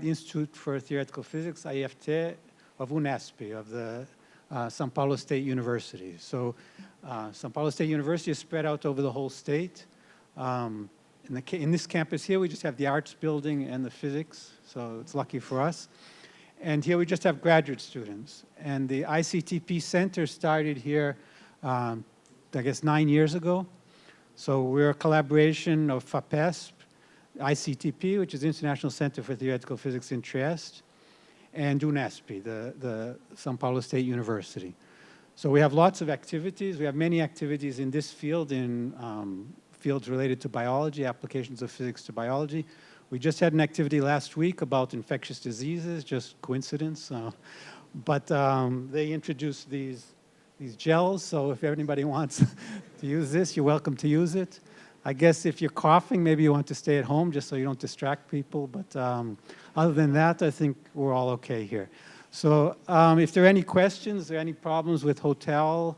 the Institute for Theoretical Physics, IFT, of UNESP, of the São Paulo State University. So São Paulo State University is spread out over the whole state. In this campus here, we just have the arts building and the physics, so it's lucky for us. And here we just have graduate students. And the ICTP Center started here, I guess, 9 years ago. So we're a collaboration of FAPESP, ICTP, which is the International Center for Theoretical Physics in Trieste, and UNESP, the São Paulo State University. So we have lots of activities. We have many activities in this field, in fields related to biology, applications of physics to biology. We just had an activity last week about infectious diseases, just coincidence. But they introduced these gels, so if anybody wants to use this, you're welcome to use it. I guess if you're coughing, maybe you want to stay at home just so you don't distract people. But other than that, I think we're all okay here. So if there are any questions or any problems with hotel,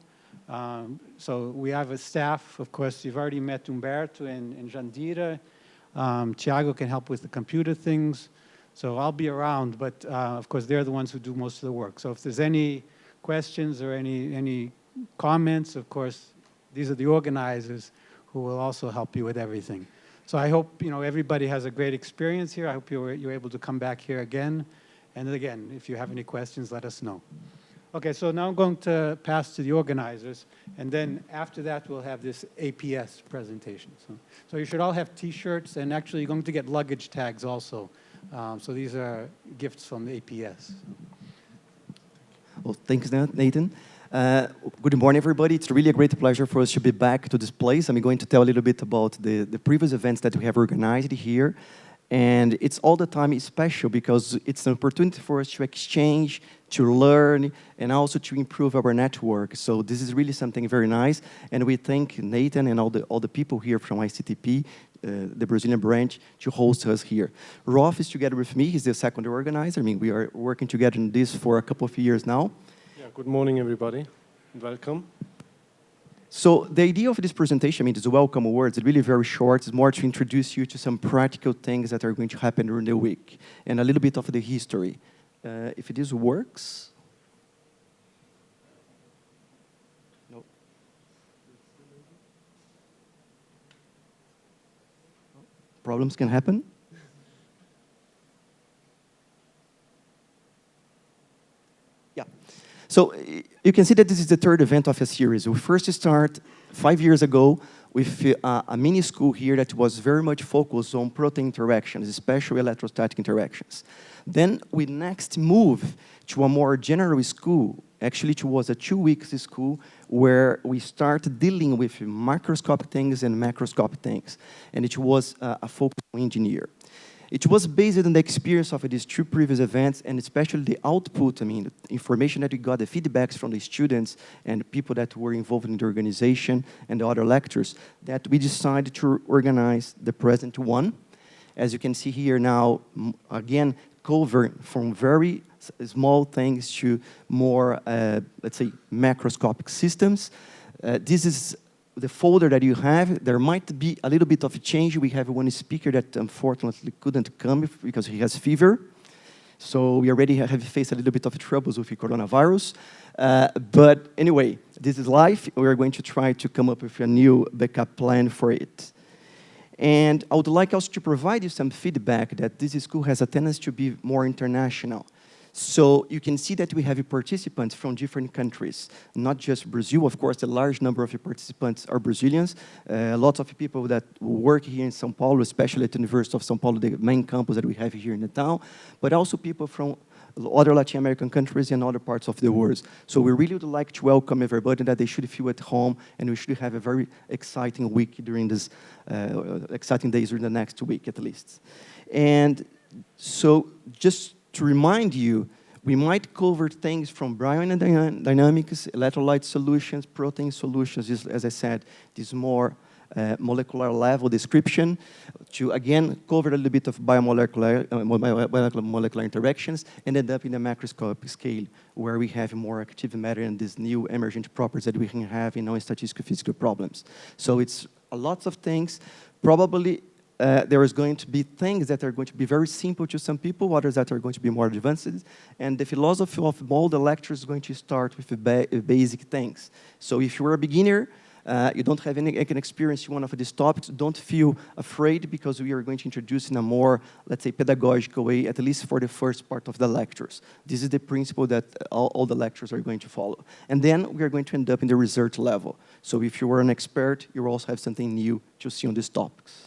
so we have a staff, of course, you've already met Humberto and Jandira. Thiago can help with the computer things. So I'll be around, but of course, they're the ones who do most of the work. So if there's any questions or any comments, of course, these are the organizers who will also help you with everything. So I hope everybody has a great experience here. I hope you're able to come back here again. And again, if you have any questions, let us know. Okay, so now I'm going to pass to the organizers, and then after that we'll have this APS presentation. So you should all have T-shirts, and actually you're going to get luggage tags also. So these are gifts from the APS. Well, thanks, Nathan. Good morning, everybody. It's really a great pleasure for us to be back to this place. I'm going to tell a little bit about the previous events that we have organized here. And it's all the time special because it's an opportunity for us to exchange, to learn, and also to improve our network. So this is really something very nice. And we thank Nathan and all the people here from ICTP, the Brazilian branch, to host us here. Rolf is together with me. He's the second organizer. I mean, we are working together in this for a couple of years now. Yeah, good morning, everybody. Welcome. So the idea of this presentation, I mean, it's welcome words, it's really very short. It's more to introduce you to some practical things that are going to happen during the week and a little bit of the history. If this works. No. Problems can happen. Yeah. So you can see that this is the third event of a series. We first started 5 years ago with a mini school here that was very much focused on protein interactions, especially electrostatic interactions. Then we next moved to a more general school. Actually, it was a 2-week school where we started dealing with microscopic things and macroscopic things. And it was a focus on engineer. It was based on the experience of these 2 previous events, and especially the output, I mean, the information that we got, the feedbacks from the students and the people that were involved in the organization and the other lectures, that we decided to organize the present one. As you can see here now, again, covering from very small things to more, let's say, macroscopic systems. This is the folder that you have. There might be a little bit of a change. We have one speaker that unfortunately couldn't come because he has fever. So we already have faced a little bit of troubles with the coronavirus. But anyway, this is life. We are going to try to come up with a new backup plan for it. And I would like also to provide you some feedback that this school has a tendency to be more international. So you can see that we have participants from different countries, not just Brazil. Of course, a large number of participants are Brazilians. Lots of people that work here in São Paulo, especially at the University of São Paulo, the main campus that we have here in the town, but also people from other Latin American countries and other parts of the world. So we really would like to welcome everybody, that they should feel at home, and we should have a very exciting week during this, exciting days during the next week at least. And so just to remind you, we might cover things from dynamics, electrolyte solutions, protein solutions, as I said, this more molecular level description, to again cover a little bit of biomolecular interactions, and end up in the macroscopic scale, where we have more active matter and these new emergent properties that we can have in our statistical physical problems. So it's a lot of things. Probably there is going to be things that are going to be very simple to some people, others that are going to be more advanced. And the philosophy of all the lectures is going to start with the basic things. So if you're a beginner, you don't have any experience in one of these topics, don't feel afraid, because we are going to introduce in a more, let's say, pedagogical way, at least for the first part of the lectures. This is the principle that all the lectures are going to follow. And then we are going to end up in the research level. So if you are an expert, you also have something new to see on these topics.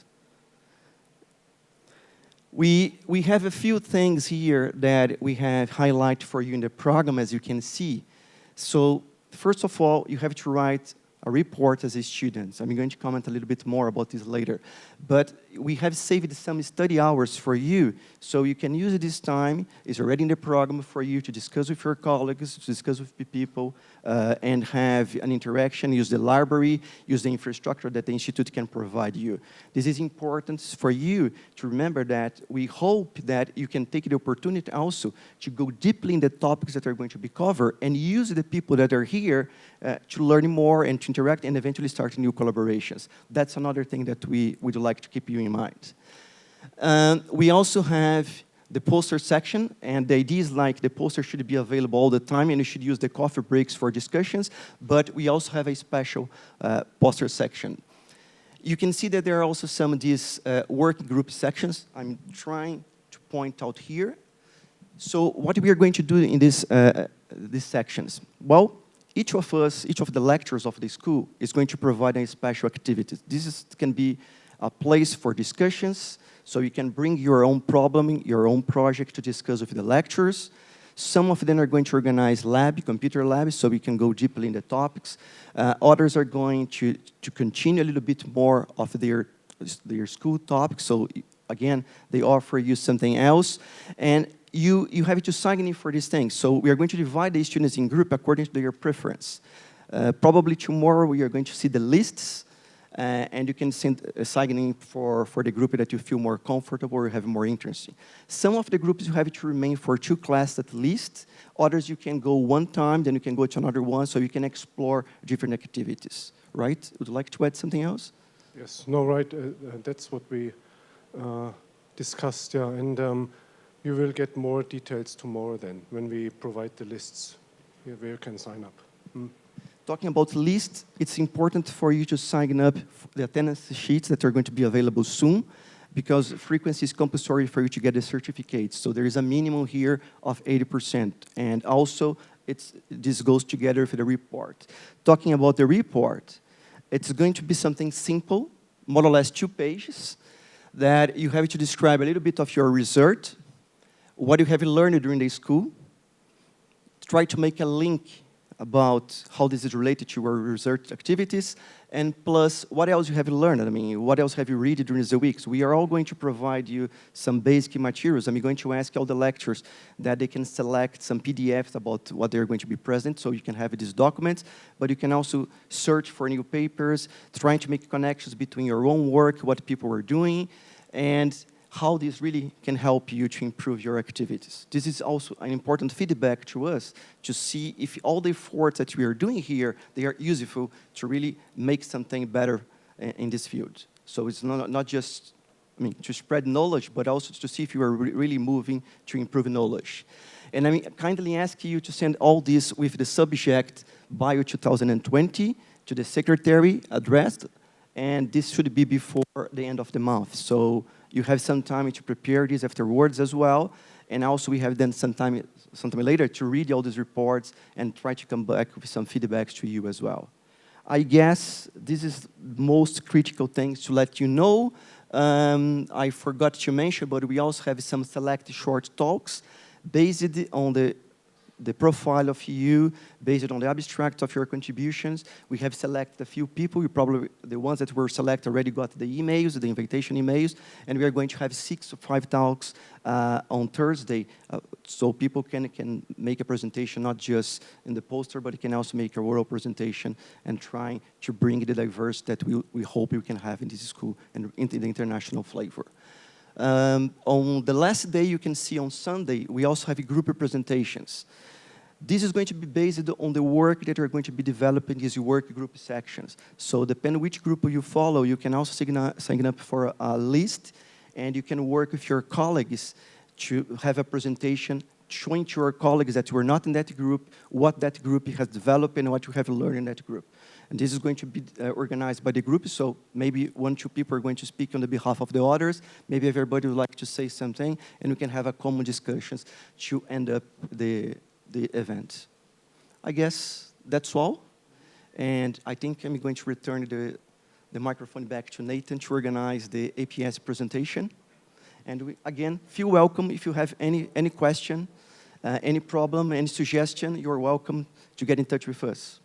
We have a few things here that we have highlighted for you in the program, as you can see. So first of all, you have to write a report as a student. I'm going to comment a little bit more about this later. But we have saved some study hours for you, so you can use this time. It's already in the program for you to discuss with your colleagues, to discuss with the people, and have an interaction, use the library, use the infrastructure that the Institute can provide you. This is important for you to remember that we hope that you can take the opportunity also to go deeply in the topics that are going to be covered and use the people that are here to learn more and to interact and eventually start new collaborations. That's another thing that we would like to keep you in mind. We also have the poster section, and the idea is like the poster should be available all the time, and you should use the coffee breaks for discussions, but we also have a special poster section. You can see that there are also some of these working group sections. I'm trying to point out here. So what we are going to do in these sections? Well, each of us, each of the lecturers of the school is going to provide a special activity. This can be a place for discussions, so you can bring your own problem, your own project to discuss with the lecturers. Some of them are going to organize computer labs, so we can go deeply in the topics. Others are going to continue a little bit more of their school topics, so again, they offer you something else. And you have to sign in for these things. So we are going to divide the students in group according to their preference. Probably tomorrow we are going to see the lists, and you can sign in for the group that you feel more comfortable or have more interest in. Some of the groups you have to remain for 2 classes at least. Others you can go one time, then you can go to another one, so you can explore different activities, right? Would you like to add something else? Yes, no, right. That's what we discussed, yeah. And you will get more details tomorrow then, when we provide the lists where you can sign up. Talking about lists, it's important for you to sign up for the attendance sheets that are going to be available soon, because frequency is compulsory for you to get the certificates. So there is a minimum here of 80%. And also, this goes together with the report. Talking about the report, it's going to be something simple, more or less 2 pages, that you have to describe a little bit of your research, what you have learned during the school, try to make a link about how this is related to your research activities, and plus what else you have learned. I mean, what else have you read during the weeks? We are all going to provide you some basic materials. I'm going to ask all the lecturers that they can select some PDFs about what they're going to be present, so you can have these documents, but you can also search for new papers, trying to make connections between your own work, what people are doing, and how this really can help you to improve your activities. This is also an important feedback to us to see if all the efforts that we are doing here, they are useful to really make something better in this field. So it's not just, I mean, to spread knowledge, but also to see if you are really moving to improve knowledge. And I kindly ask you to send all this with the subject Bio 2020 to the secretary addressed, and this should be before the end of the month. So you have some time to prepare this afterwards as well. And also we have then some time later to read all these reports and try to come back with some feedbacks to you as well. I guess this is the most critical things to let you know. I forgot to mention, but we also have some select short talks based on the profile of you, based on the abstract of your contributions. We have selected a few people. You probably, the ones that were selected already got the emails, the invitation emails, and we are going to have 6 to 5 talks on Thursday, so people can make a presentation, not just in the poster, but you can also make a oral presentation and try to bring the diverse that we hope you can have in this school and into the international flavor. On the last day, you can see on Sunday, we also have group presentations. This is going to be based on the work that you're going to be developing these work group sections. So depending which group you follow, you can also sign up for a list, and you can work with your colleagues to have a presentation showing to your colleagues that you are not in that group, what that group has developed and what you have learned in that group. And this is going to be organized by the group, so maybe 1, 2 people are going to speak on the behalf of the others, maybe everybody would like to say something, and we can have a common discussions to end up the event. I guess that's all, and I think I'm going to return the microphone back to Nathan to organize the APS presentation. And again, feel welcome if you have any question, any problem, any suggestion, you're welcome to get in touch with us.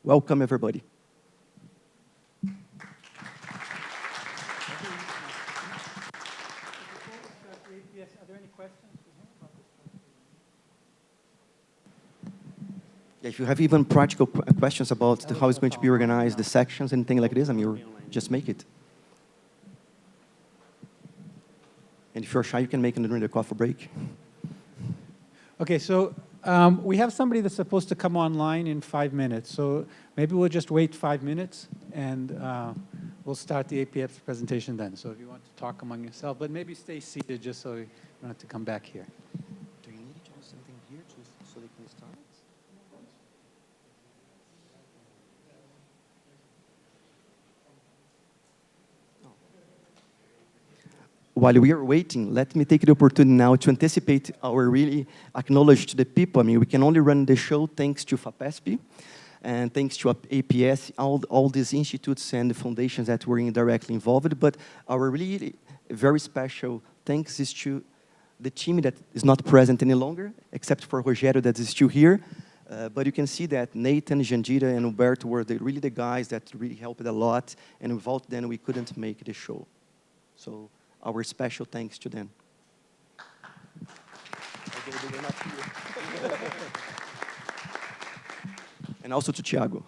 Welcome, everybody. Are there any questions? Yeah, if you have even practical questions about how it's going to be organized, the sections, anything like this, I mean, just make it. And if you're shy, you can make it during the coffee break. Okay, so we have somebody that's supposed to come online in 5 minutes. So maybe we'll just wait 5 minutes, and we'll start the APS presentation then. So if you want to talk among yourself, but maybe stay seated just so you don't have to come back here. Do you need to do something here so they can start? While we are waiting, let me take the opportunity now to anticipate our really acknowledge to the people. I mean, we can only run the show thanks to FAPESP and thanks to APS, all these institutes and the foundations that were indirectly involved. But our really very special thanks is to the team that is not present any longer, except for Rogério that is still here. But you can see that Nathan, Jandira, and Humberto were really the guys that really helped a lot, and without them, we couldn't make the show. So our special thanks to them. And also to Thiago.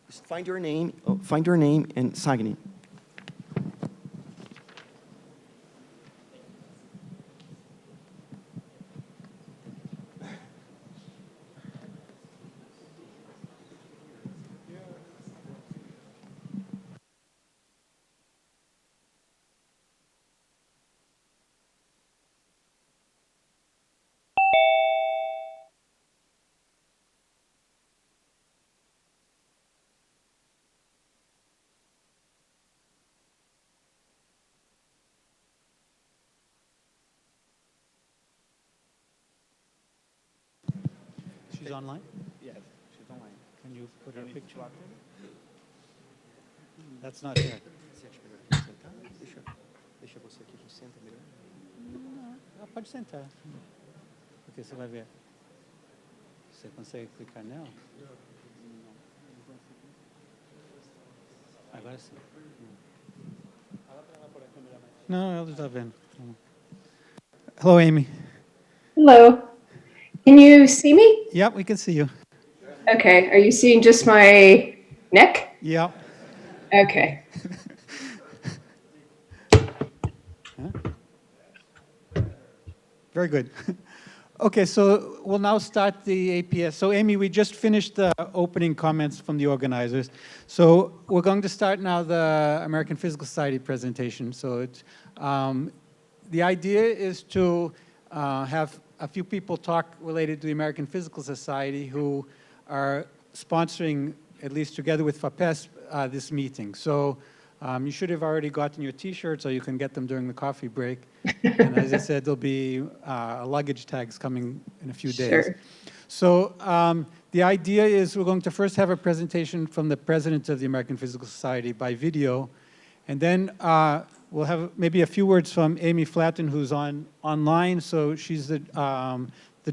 Just find your name and sign in. She's online? Yes, she's online. Can you put her picture up there? That's not her. Deixa você aqui, a gente senta melhor. Ela pode sentar. Porque você vai ver. Você consegue clicar nela? Agora sim. Não, ela está vendo. Hello, Amy. Hello. Can you see me? Yep, we can see you. Okay. Are you seeing just my neck? Yep. Okay. Very good. Okay, so we'll now start the APS. So Amy, we just finished the opening comments from the organizers. So we're going to start now the American Physical Society presentation. So it's, the idea is to have a few people talk related to the American Physical Society who are sponsoring, at least together with FAPESP, this meeting. So you should have already gotten your T-shirts, or you can get them during the coffee break. And as I said, there'll be luggage tags coming in a few days. Sure. So the idea is we're going to first have a presentation from the president of the American Physical Society by video, and then we'll have maybe a few words from Amy Flatten, who's online. So she's the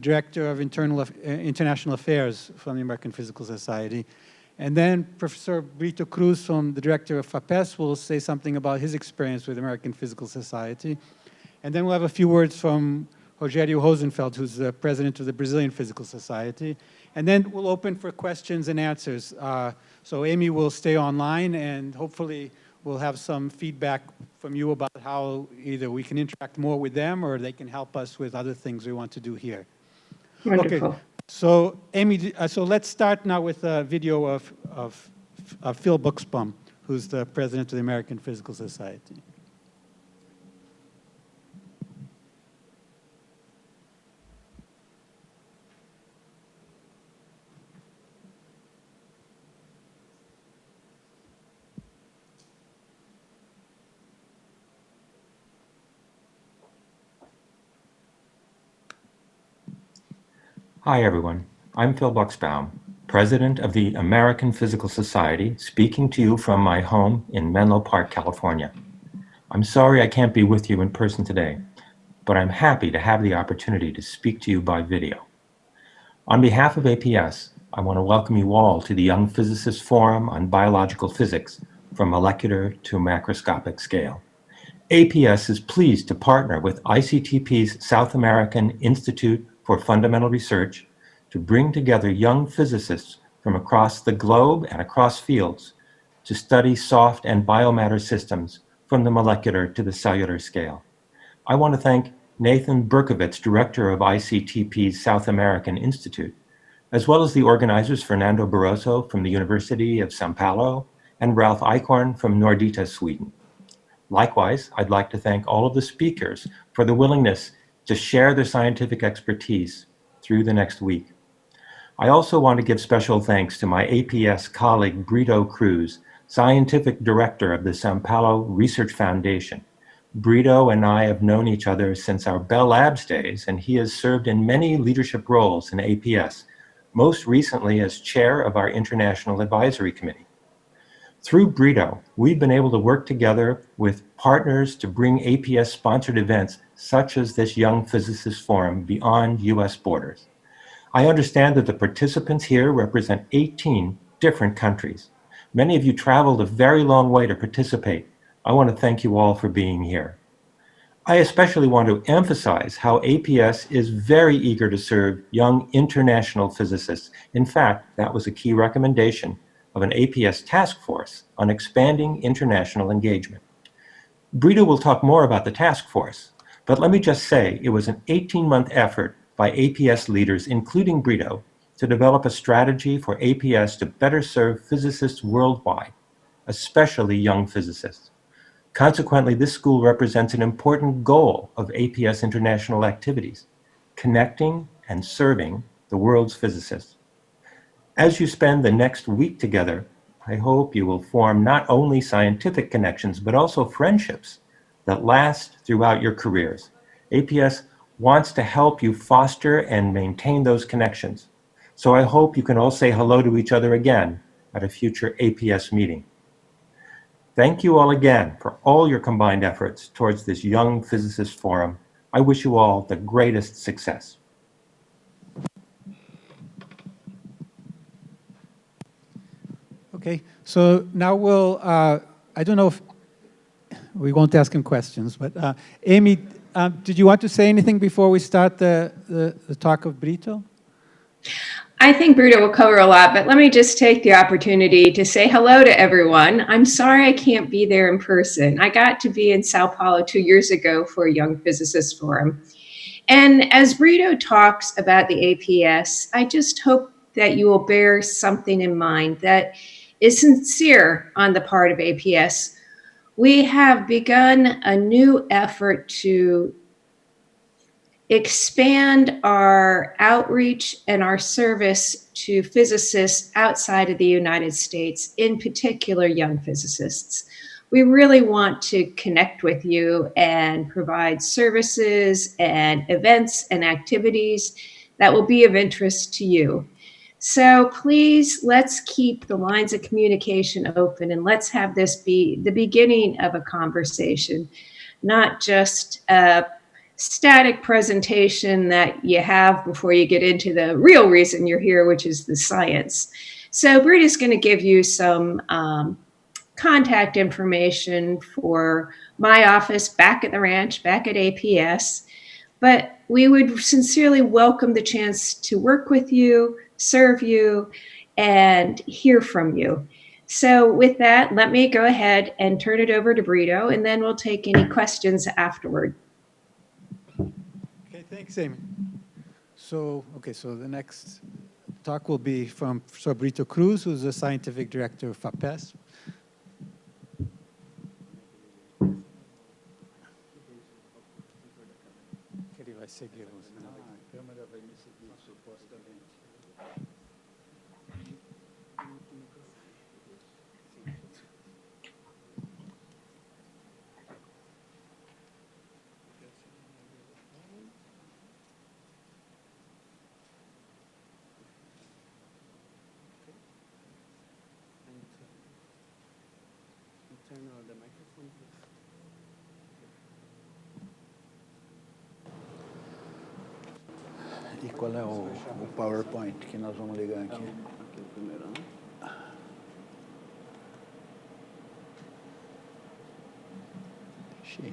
director of international affairs from the American Physical Society. And then Professor Brito Cruz, from the director of FAPESP, will say something about his experience with American Physical Society. And then we'll have a few words from Rogério Rosenfeld, who's the president of the Brazilian Physical Society. And then we'll open for questions and answers. So Amy will stay online, and hopefully we'll have some feedback from you about how either we can interact more with them or they can help us with other things we want to do here. Wonderful. Okay. So Amy, so let's start now with a video of Phil Buxbaum, who's the president of the American Physical Society. Hi, everyone. I'm Phil Buxbaum, president of the American Physical Society, speaking to you from my home in Menlo Park, California. I'm sorry I can't be with you in person today, but I'm happy to have the opportunity to speak to you by video. On behalf of APS, I want to welcome you all to the Young Physicists Forum on Biological Physics from molecular to macroscopic scale. APS is pleased to partner with ICTP's South American Institute for Fundamental Research to bring together young physicists from across the globe and across fields to study soft and biomatter systems from the molecular to the cellular scale. I want to thank Nathan Berkovitz, director of ICTP's South American Institute, as well as the organizers Fernando Barroso from the University of São Paulo and Ralph Eichhorn from Nordita, Sweden. Likewise, I'd like to thank all of the speakers for the willingness to share their scientific expertise through the next week. I also want to give special thanks to my APS colleague Brito Cruz, scientific director of the São Paulo Research Foundation. Brito and I have known each other since our Bell Labs days, and he has served in many leadership roles in APS, most recently as chair of our International Advisory Committee. Through Brito, we've been able to work together with partners to bring APS-sponsored events such as this Young Physicists Forum beyond U.S. borders. I understand that the participants here represent 18 different countries. Many of you traveled a very long way to participate. I want to thank you all for being here. I especially want to emphasize how APS is very eager to serve young international physicists. In fact, that was a key recommendation of an APS task force on expanding international engagement. Brito will talk more about the task force, but let me just say it was an 18-month effort by APS leaders, including Brito, to develop a strategy for APS to better serve physicists worldwide, especially young physicists. Consequently, this school represents an important goal of APS international activities, connecting and serving the world's physicists. As you spend the next week together, I hope you will form not only scientific connections, but also friendships that last throughout your careers. APS wants to help you foster and maintain those connections. So I hope you can all say hello to each other again at a future APS meeting. Thank you all again for all your combined efforts towards this Young Physicist Forum. I wish you all the greatest success. Okay, so now we'll, I don't know if, we won't ask him questions, but Amy, did you want to say anything before we start the talk of Brito? I think Brito will cover a lot, but let me just take the opportunity to say hello to everyone. I'm sorry I can't be there in person. I got to be in Sao Paulo 2 years ago for a Young Physicist Forum. And as Brito talks about the APS, I just hope that you will bear something in mind that is sincere on the part of APS. We have begun a new effort to expand our outreach and our service to physicists outside of the United States, in particular young physicists. We really want to connect with you and provide services and events and activities that will be of interest to you. So please, let's keep the lines of communication open and let's have this be the beginning of a conversation, not just a static presentation that you have before you get into the real reason you're here, which is the science. So Brito's going to give you some contact information for my office back at the ranch, back at APS. But we would sincerely welcome the chance to work with you, serve you, and hear from you. So with that, let me go ahead and turn it over to Brito, and then we'll take any questions afterward. Okay, thanks, Amy. So, okay, so the next talk will be from Professor Brito Cruz, who's the scientific director of FAPESP. Ele vai seguir você. A câmera vai me seguir, supostamente. E qual é o PowerPoint que nós vamos ligar aqui? Aqui o primeiro, né? Ixi,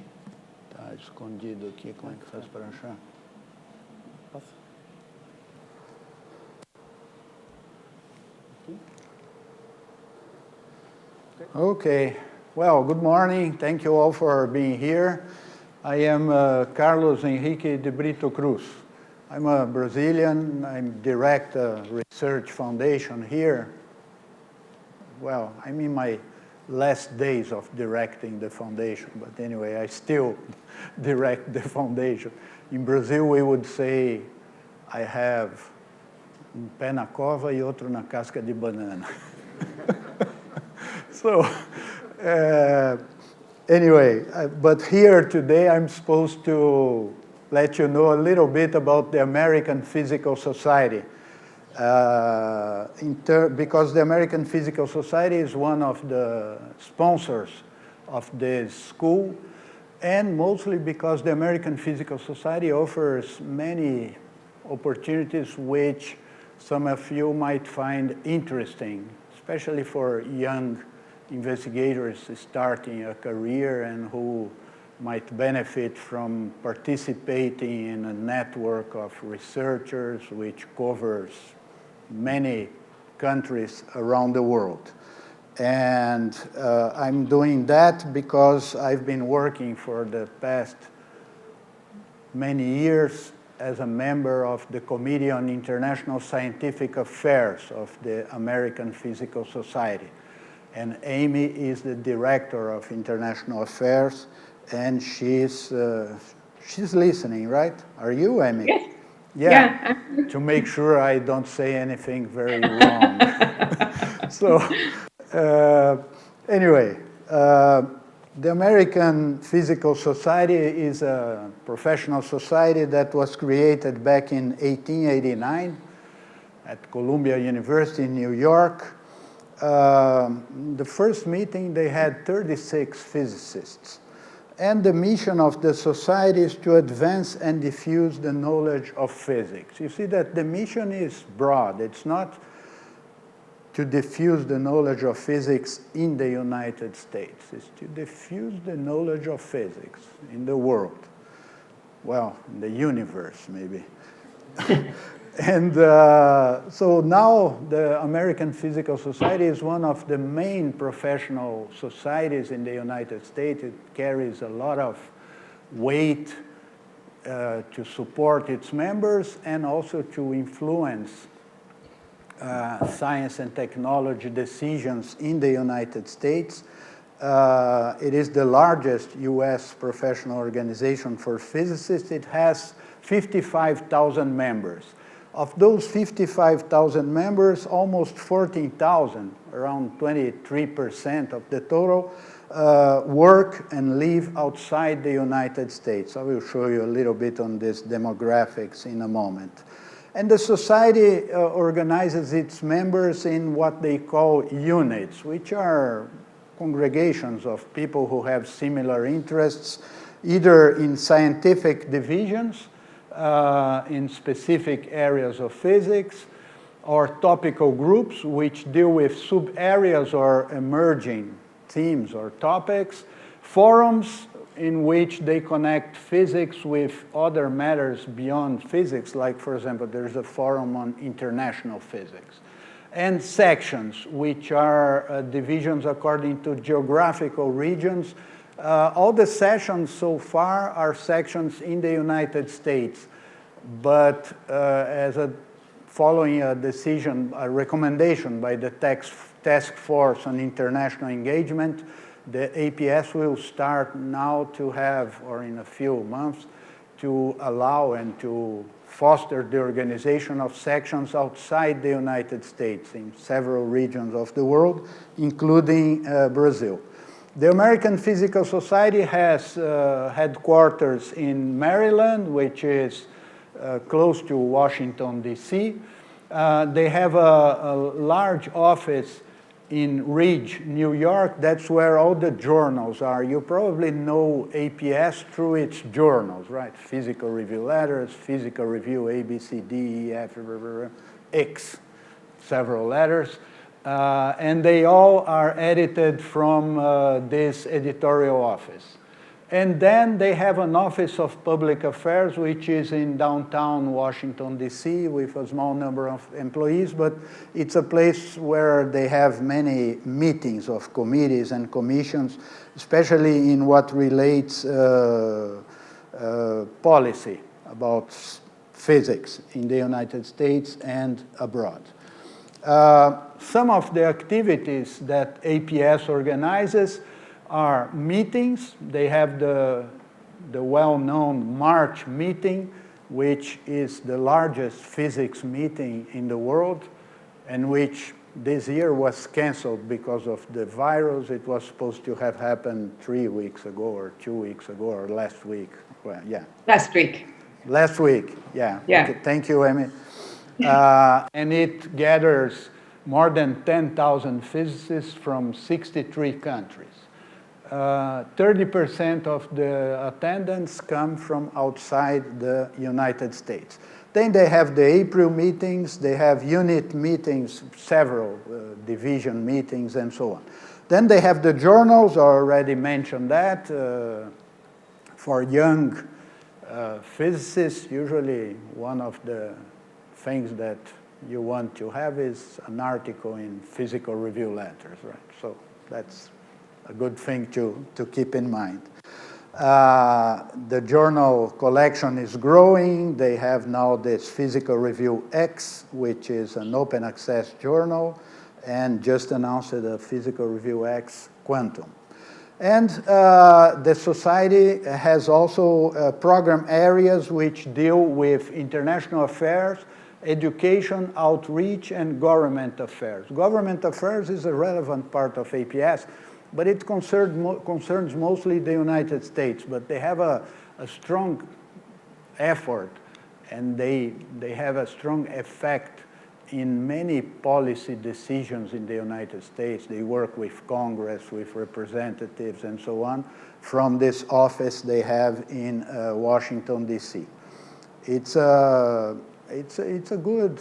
tá escondido aqui, como é que faz para achar? Okay, well, good morning. Thank you all for being here. I am Carlos Henrique de Brito Cruz. I'm a Brazilian. I direct a research foundation here. Well, I'm in my last days of directing the foundation, but anyway, I still direct the foundation. In Brazil, we would say I have um pé na cova e outro na casca de banana. So, anyway, but here today I'm supposed to let you know a little bit about the American Physical Society. Because the American Physical Society is one of the sponsors of this school, and mostly because the American Physical Society offers many opportunities which some of you might find interesting, especially for young investigators starting a career and who might benefit from participating in a network of researchers which covers many countries around the world. And I'm doing that because I've been working for the past many years as a member of the Committee on International Scientific Affairs of the American Physical Society. And Amy is the director of international affairs, and she's listening, right? Are you, Amy? Yes. Yeah. To make sure I don't say anything very wrong. So, anyway, the American Physical Society is a professional society that was created back in 1889. at Columbia University in New York. The first meeting, they had 36 physicists. And the mission of the society is to advance and diffuse the knowledge of physics. You see that the mission is broad. It's not to diffuse the knowledge of physics in the United States. It's to diffuse the knowledge of physics in the world. Well, in the universe, maybe. And so now the American Physical Society is one of the main professional societies in the United States. It carries a lot of weight to support its members and also to influence science and technology decisions in the United States. It is the largest US professional organization for physicists. It has 55,000 members. Of those 55,000 members, almost 14,000, around 23% of the total, work and live outside the United States. I will show you a little bit on this demographics in a moment. And the society organizes its members in what they call units, which are congregations of people who have similar interests, either in scientific divisions, in specific areas of physics, or topical groups which deal with sub-areas or emerging themes or topics, forums in which they connect physics with other matters beyond physics, like, for example, there's a forum on international physics, and sections, which are divisions according to geographical regions. All the sessions so far are sections in the United States, but following a decision, a recommendation by the Task Force on International Engagement, the APS will start now to have, or in a few months, to allow and to foster the organization of sections outside the United States in several regions of the world, including Brazil. The American Physical Society has headquarters in Maryland, which is close to Washington, D.C. They have a large office in Ridge, New York. That's where all the journals are. You probably know APS through its journals, right? Physical Review Letters, Physical Review A, B, C, D, E, F, X, several letters. And they all are edited from this editorial office. And then they have an Office of Public Affairs, which is in downtown Washington, D.C., with a small number of employees, but it's a place where they have many meetings of committees and commissions, especially in what relates policy about physics in the United States and abroad. Some of the activities that APS organizes are meetings. They have the well-known March meeting, which is the largest physics meeting in the world, and which this year was canceled because of the virus. It was supposed to have happened 3 weeks ago, or 2 weeks ago, or last week. Well, yeah. Last week. Last week, yeah. Yeah. Okay, thank you, Amy. And it gathers more than 10,000 physicists from 63 countries. 30% of the attendants come from outside the United States. Then they have the April meetings, they have unit meetings, several division meetings, and so on. Then they have the journals, I already mentioned that, for young physicists. Usually one of the things that you want to have is an article in Physical Review Letters, right? So that's a good thing to keep in mind. The journal collection is growing. They have now this Physical Review X, which is an open access journal, and just announced a Physical Review X Quantum. And the society has also program areas which deal with international affairs, education, outreach, and government affairs. Government affairs is a relevant part of APS, but it concerns mostly the United States. But they have a strong effort, and they have a strong effect in many policy decisions in the United States. They work with Congress, with representatives, and so on, from this office they have in Washington, D.C. It's a good,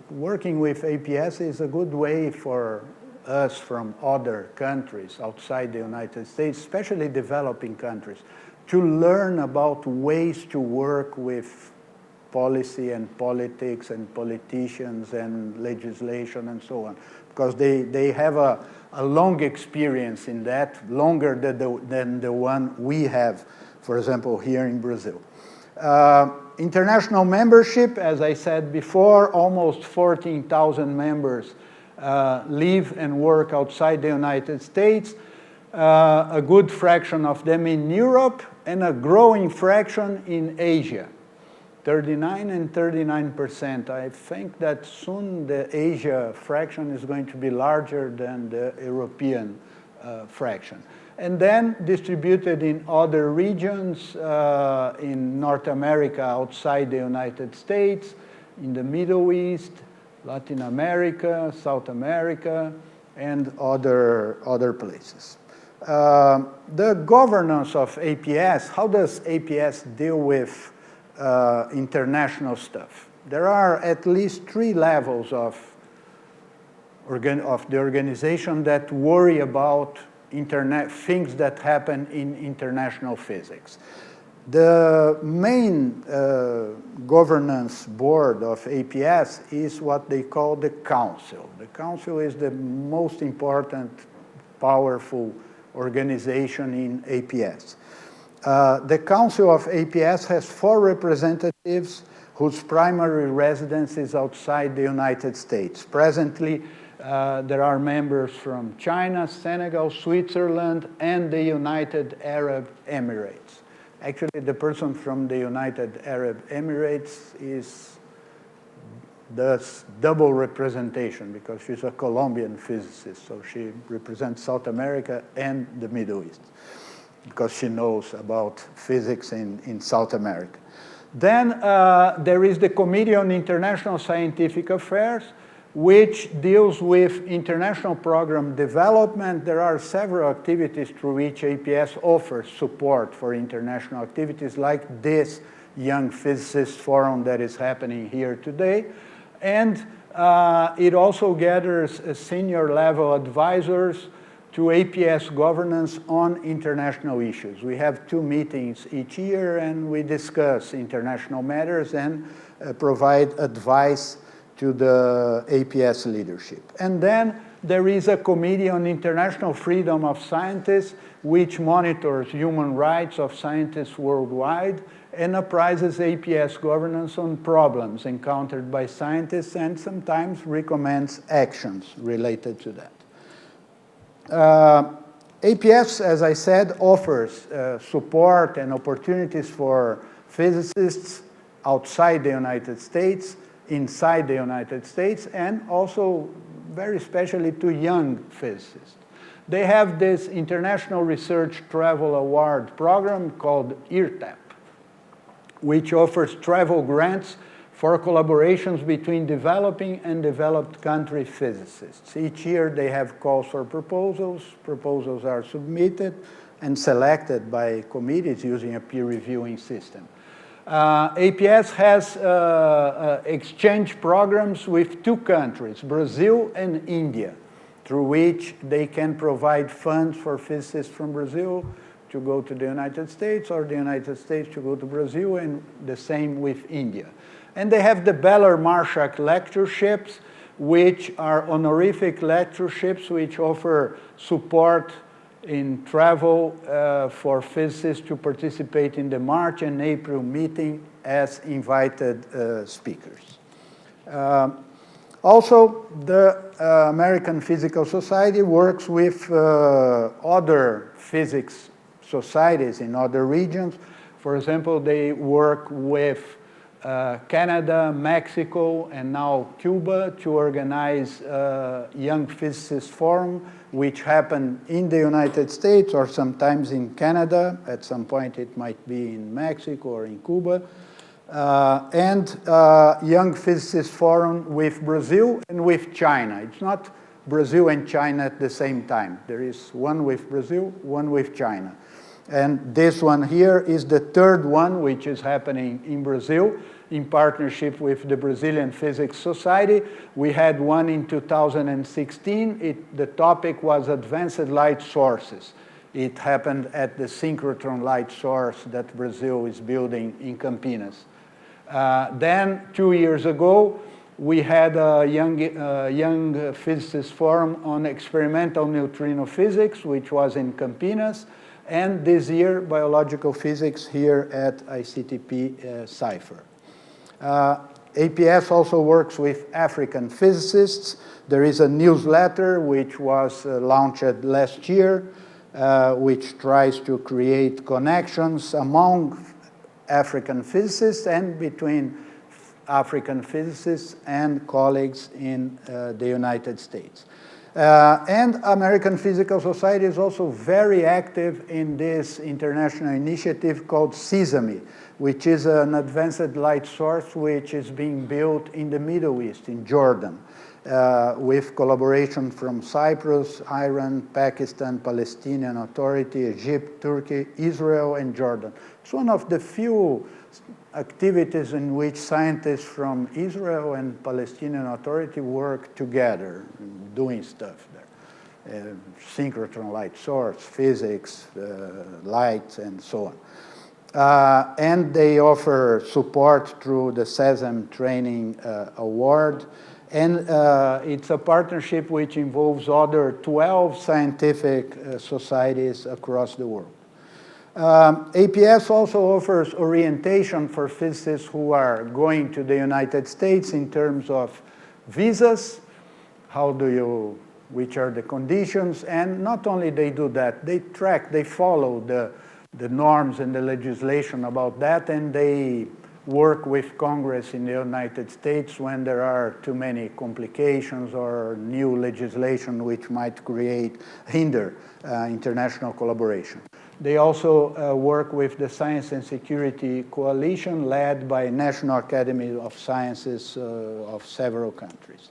working with APS is a good way for us from other countries outside the United States, especially developing countries, to learn about ways to work with policy and politics and politicians and legislation and so on, because they have a long experience in that, longer than the one we have, for example, here in Brazil. International membership, as I said before, almost 14,000 members live and work outside the United States, a good fraction of them in Europe, and a growing fraction in Asia. 39 and 39%. I think that soon the Asia fraction is going to be larger than the European fraction. And then distributed in other regions, in North America outside the United States, in the Middle East, Latin America, South America, and other places. The governance of APS, how does APS deal with international stuff? There are at least 3 levels of the organization that worry about things that happen in international physics. The main governance board of APS is what they call the council. The council is the most important, powerful organization in APS. The Council of APS has 4 representatives whose primary residence is outside the United States. Presently, there are members from China, Senegal, Switzerland, and the United Arab Emirates. Actually, the person from the United Arab Emirates does double representation because she's a Colombian physicist, so she represents South America and the Middle East, because she knows about physics in South America. Then there is the Committee on International Scientific Affairs, which deals with international program development. There are several activities through which APS offers support for international activities, like this Young Physicists Forum that is happening here today. And it also gathers senior level advisors to APS governance on international issues. We have 2 meetings each year, and we discuss international matters and provide advice to the APS leadership. And then there is a Committee on International Freedom of Scientists, which monitors human rights of scientists worldwide and apprises APS governance on problems encountered by scientists and sometimes recommends actions related to that. APS, as I said, offers support and opportunities for physicists outside the United States, inside the United States, and also very especially to young physicists. They have this International Research Travel Award program called IRTAP, which offers travel grants for collaborations between developing and developed country physicists. Each year they have calls for proposals. Proposals are submitted and selected by committees using a peer reviewing system. APS has exchange programs with 2 countries, Brazil and India, through which they can provide funds for physicists from Brazil to go to the United States, or the United States to go to Brazil, and the same with India. And they have the Beller-Marshak lectureships, which are honorific lectureships which offer support in travel for physicists to participate in the March and April meeting as invited speakers. Also, the American Physical Society works with other physics societies in other regions. For example, they work with Canada, Mexico, and now Cuba to organize Young Physicists Forum, which happen in the United States or sometimes in Canada. At some point it might be in Mexico or in Cuba. and Young Physicists Forum with Brazil and with China. It's not Brazil and China at the same time. There is one with Brazil, one with China. And this one here is the third one, which is happening in Brazil in partnership with the Brazilian Physics Society. We had one in 2016. The topic was advanced light sources. It happened at the synchrotron light source that Brazil is building in Campinas. Then 2 years ago, we had a young physicist forum on experimental neutrino physics, which was in Campinas. And this year, biological physics here at ICTP-SAIFR. APS also works with African physicists. There is a newsletter which was launched last year, which tries to create connections among African physicists and between African physicists and colleagues in the United States. And American Physical Society is also very active in this international initiative called SESAME, which is an advanced light source which is being built in the Middle East, in Jordan, with collaboration from Cyprus, Iran, Pakistan, Palestinian Authority, Egypt, Turkey, Israel, and Jordan. It's one of the few activities in which scientists from Israel and Palestinian Authority work together, doing stuff there. Synchrotron light source, physics, light, and so on. And they offer support through the SESAM Training Award. And it's a partnership which involves other 12 scientific societies across the world. APS also offers orientation for physicists who are going to the United States in terms of visas, which are the conditions, and not only they do that, they follow the norms and the legislation about that, and they work with Congress in the United States when there are too many complications or new legislation which might hinder international collaboration. They also work with the Science and Security Coalition led by National Academy of Sciences of several countries.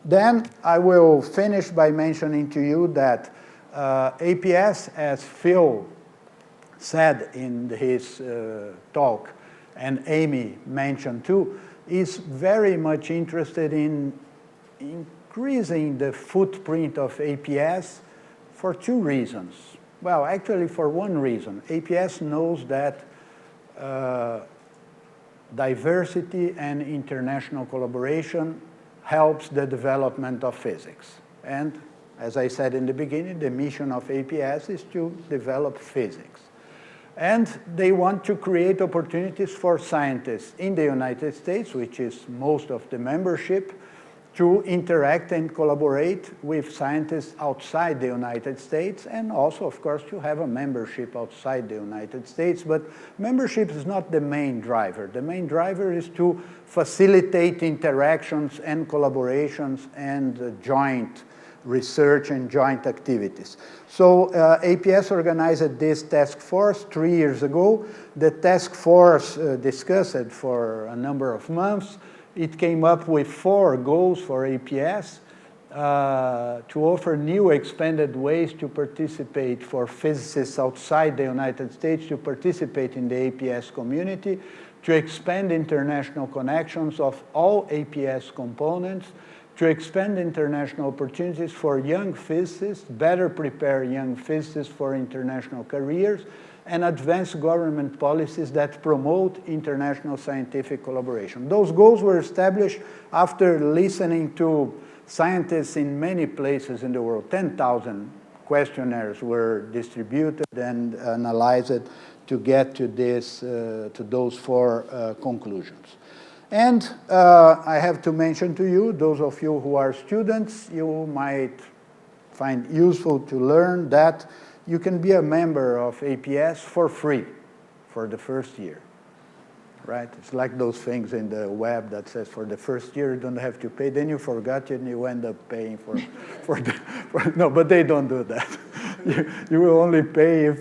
Then I will finish by mentioning to you that APS, as Phil said in his talk, and Amy mentioned too, is very much interested in increasing the footprint of APS for two reasons. Well, actually for one reason. APS knows that diversity and international collaboration helps the development of physics. And as I said in the beginning, the mission of APS is to develop physics. And they want to create opportunities for scientists in the United States, which is most of the membership, to interact and collaborate with scientists outside the United States, and also, of course, to have a membership outside the United States. But membership is not the main driver. The main driver is to facilitate interactions and collaborations and joint research and joint activities. So APS organized this task force 3 years ago. The task force discussed it for a number of months. It came up with 4 goals for APS to offer new expanded ways to participate for physicists outside the United States to participate in the APS community, to expand international connections of all APS components, to expand international opportunities for young physicists, better prepare young physicists for international careers, and advance government policies that promote international scientific collaboration. Those goals were established after listening to scientists in many places in the world. 10,000 questionnaires were distributed and analyzed to get to those 4 conclusions. And I have to mention to you, those of you who are students, you might find useful to learn that you can be a member of APS for free for the first year, right? It's like those things in the web that says for the first year you don't have to pay, then you forgot it and you end up paying no, but they don't do that. You will only pay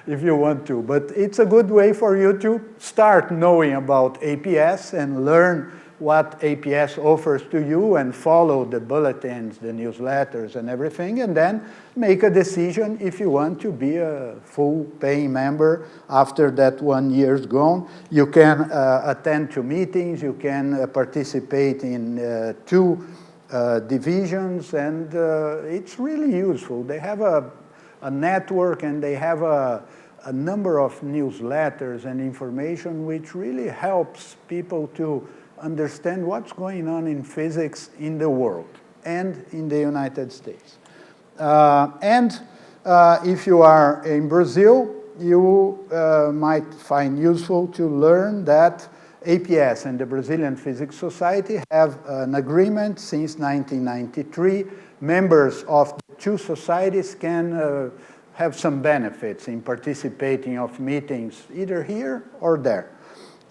if you want to. But it's a good way for you to start knowing about APS and learn what APS offers to you and follow the bulletins, the newsletters and everything, and then make a decision if you want to be a full paying member after that 1 year's gone. You can attend to meetings, you can participate in 2 divisions, and it's really useful. They have a network and they have a number of newsletters and information which really helps people to understand what's going on in physics in the world and in the United States. If you are in Brazil, you might find useful to learn that APS and the Brazilian Physics Society have an agreement since 1993. Members of the 2 societies can have some benefits in participating of meetings either here or there,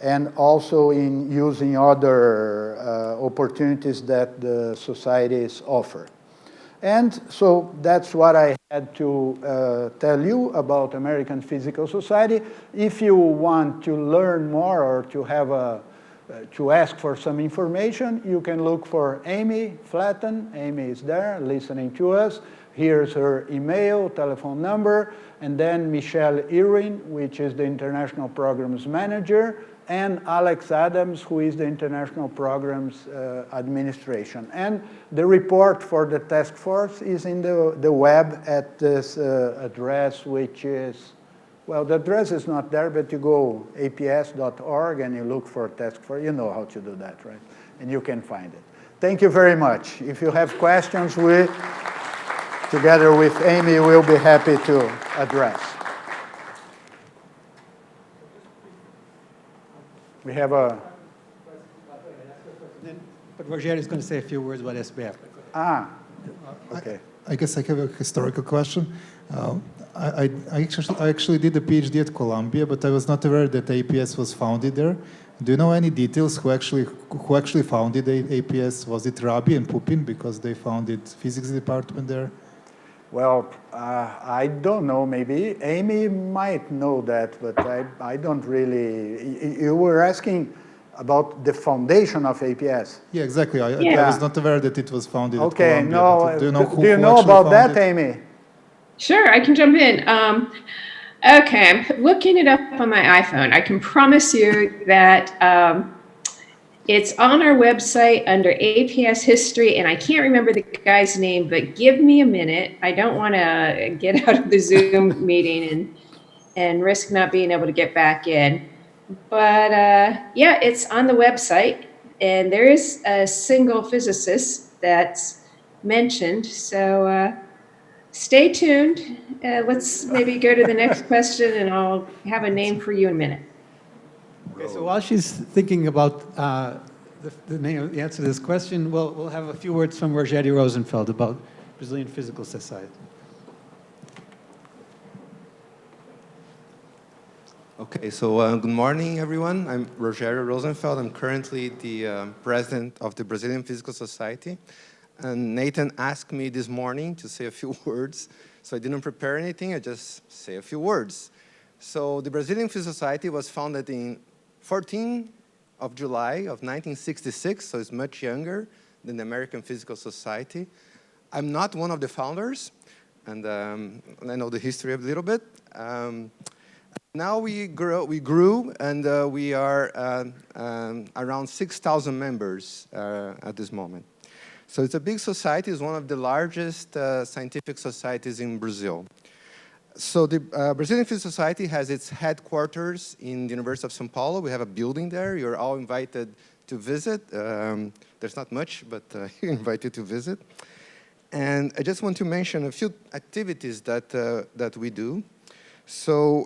and also in using other opportunities that the societies offer. And so that's what I had to tell you about American Physical Society. If you want to learn more or to have to ask for some information, you can look for Amy Flatten. Amy is there listening to us. Here's her email, telephone number, and then Michelle Irwin, which is the International Programs Manager, and Alex Adams, who is the International Programs Administration. And the report for the task force is in the web at this address, which is, well, the address is not there, but you go aps.org and you look for task force. You know how to do that, right? And you can find it. Thank you very much. If you have questions, we, together with Amy, will be happy to address. We have a... But Rogério is going to say a few words about SBF. Ah, okay. I guess I have a historical question. I actually did a PhD at Columbia, but I was not aware that APS was founded there. Do you know any details who actually founded APS? Was it Rabi and Pupin because they founded physics department there? Well, I don't know, maybe. Amy might know that, but I don't really... You were asking about the foundation of APS. Yeah, exactly. I was not aware that it was founded at Okay, Columbia. no. Do you know Do you know about that, Amy? Sure, I can jump in. Okay, I'm looking it up on my iPhone. I can promise you that it's on our website under APS history, and I can't remember the guy's name, but give me a minute. I don't want to get out of the Zoom meeting and risk not being able to get back in. But yeah, it's on the website, and there is a single physicist that's mentioned. So stay tuned. Let's maybe go to the next question, and I'll have a name for you in a minute. Okay, so while she's thinking about the answer to this question, we'll have a few words from Rogério Rosenfeld about Brazilian Physical Society. Okay, so good morning, everyone. I'm Rogério Rosenfeld. I'm currently the president of the Brazilian Physical Society. And Nathan asked me this morning to say a few words, so I didn't prepare anything, I just say a few words. So the Brazilian Physical Society was founded in 14th of July of 1966, so it's much younger than the American Physical Society. I'm not one of the founders, and I know the history a little bit. Now we grew, and we are around 6,000 members at this moment. So it's a big society. It's one of the largest scientific societies in Brazil. So the Brazilian Physical Society has its headquarters in the University of São Paulo. We have a building there. You're all invited to visit. There's not much, but you're invited to visit. And I just want to mention a few activities that we do. So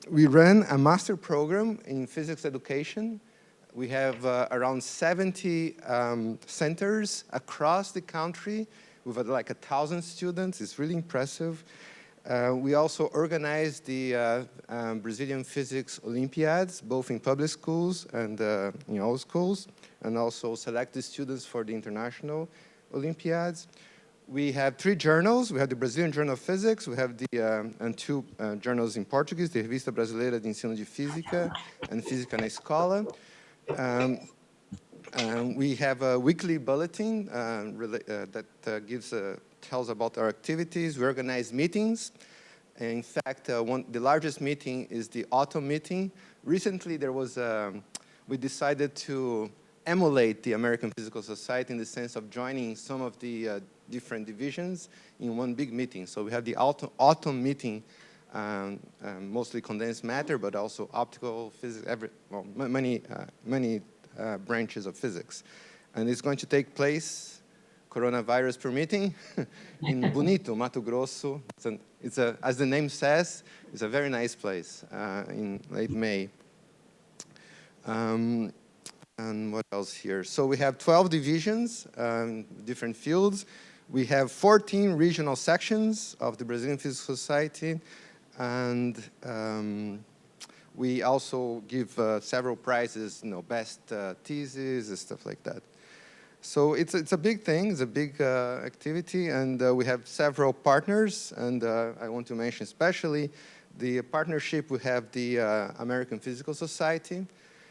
we run a master program in physics education. We have around 70 centers across the country with like 1,000 students. It's really impressive. We also organize the Brazilian Physics Olympiads, both in public schools and in all schools, and also select the students for the international Olympiads. We have 3 journals. We have the Brazilian Journal of Physics. We have and 2 journals in Portuguese, the Revista Brasileira de Ensino de Física and Física na Escola. We have a weekly bulletin that tells about our activities. We organize meetings. In fact, the largest meeting is the autumn meeting. Recently, we decided to emulate the American Physical Society in the sense of joining some of the different divisions in one big meeting. So we have the autumn meeting, mostly condensed matter, but also optical physics, many branches of physics. And it's going to take place, coronavirus permitting, in Bonito, Mato Grosso. As the name says, it's a very nice place in late May. And what else here? So we have 12 divisions, different fields. We have 14 regional sections of the Brazilian Physical Society. And we also give several prizes, best thesis and stuff like that. So it's a big thing, it's a big activity, and we have several partners, and I want to mention especially the partnership we have the American Physical Society.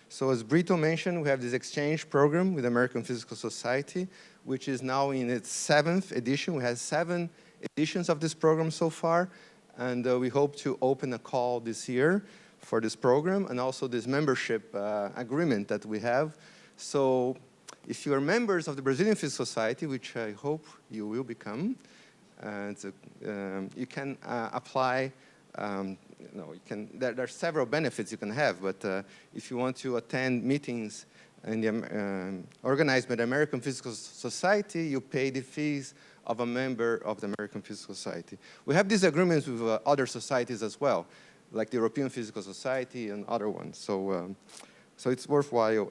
So as Brito mentioned, we have this exchange program with the American Physical Society, which is now in its 7th edition. We have 7 editions of this program so far, and we hope to open a call this year for this program, and also this membership agreement that we have. So if you are members of the Brazilian Physical Society, which I hope you will become, you can apply. There are several benefits you can have, but if you want to attend meetings organized by the American Physical Society, you pay the fees of a member of the American Physical Society. We have these agreements with other societies as well, like the European Physical Society and other ones. So it's worthwhile.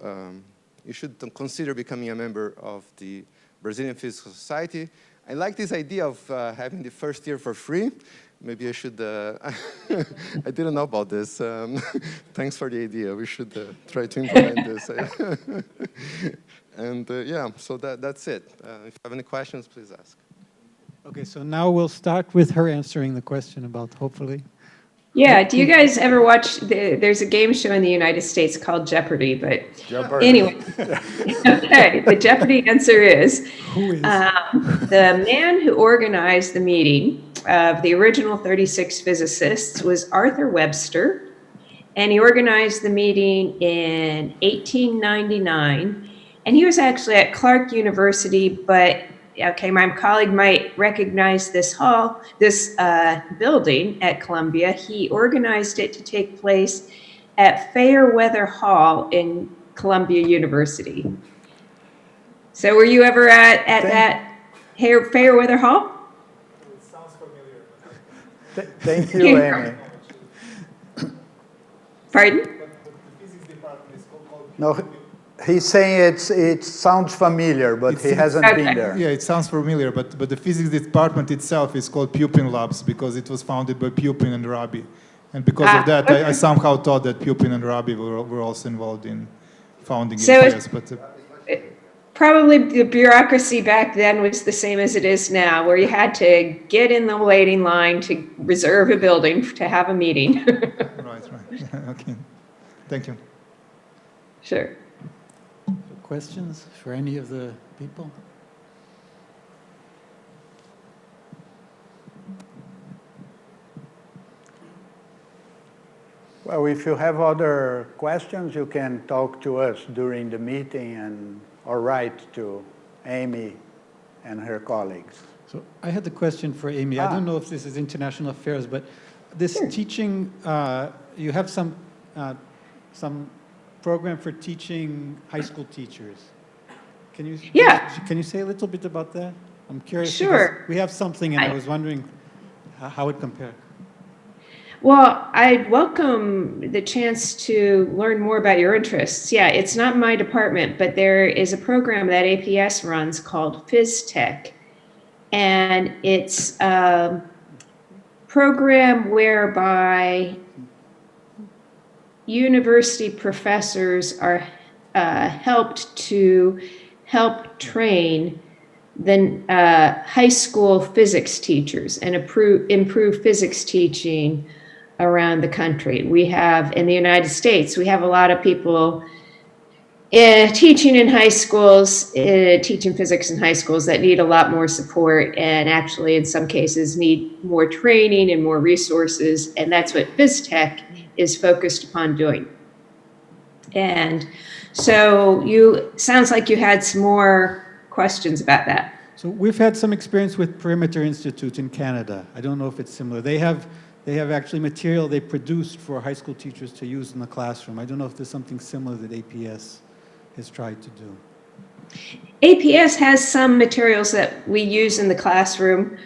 You should consider becoming a member of the Brazilian Physical Society. I like this idea of having the first year for free. Maybe I should, I didn't know about this. Thanks for the idea. We should try to implement this. And yeah, so that's it. If you have any questions, please ask. Okay, so now we'll start with her answering the question about hopefully. Yeah, do you guys ever watch, there's a game show in the United States called Jeopardy, but Jeopardy. anyway. Okay, the Jeopardy answer is, Who is? the man who organized the meeting of the original 36 physicists was Arthur Webster, and he organized the meeting in 1899, and he was actually at Clark University, but okay, my colleague might recognize this building at Columbia. He organized it to take place at Fairweather Hall in Columbia University. So were you ever at that Fairweather Hall? It sounds familiar. Thank you, Amy. Pardon? But the physics department is called No, he's saying it sounds familiar, but he hasn't been there. Yeah, it sounds familiar, but the physics department itself is called Pupin Labs because it was founded by Pupin and Rabi. And because of that, I somehow thought that Pupin and Rabi were also involved in founding IPS. But probably the bureaucracy back then was the same as it is now, where you had to get in the waiting line to reserve a building to have a meeting. right. Okay. Thank you. Sure. Questions for any of the people? Well, if you have other questions, you can talk to us during the meeting or write to Amy and her colleagues. So I had the question for Amy. I don't know if this is international affairs, but this teaching, you have some program for teaching high school teachers. Can you say a little bit about that? I'm curious. Sure. We have something, and I was wondering how it compared. Well, I'd welcome the chance to learn more about your interests. Yeah, it's not my department, but there is a program that APS runs called PhysTech. And it's a program whereby university professors are helped train the high school physics teachers and improve physics teaching around the country. We have, in the United States, we have a lot of people teaching in high schools, teaching physics in high schools that need a lot more support and actually in some cases need more training and more resources. And that's what BizTech is focused upon doing. And so sounds like you had some more questions about that. So we've had some experience with Perimeter Institute in Canada. I don't know if it's similar. They have actually material they produced for high school teachers to use in the classroom. I don't know if there's something similar that APS has tried to do. APS has some materials that we use in the classroom.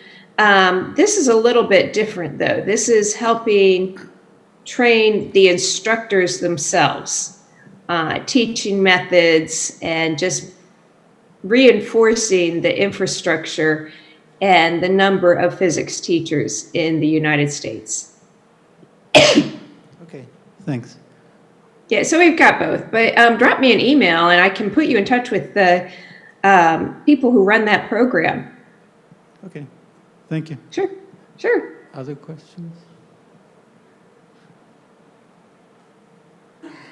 This is a little bit different though. This is helping train the instructors themselves, teaching methods and just reinforcing the infrastructure and the number of physics teachers in the United States. Okay, thanks. Yeah, so we've got both, but drop me an email and I can put you in touch with the people who run that program. Okay, thank you. Sure, sure. Other questions?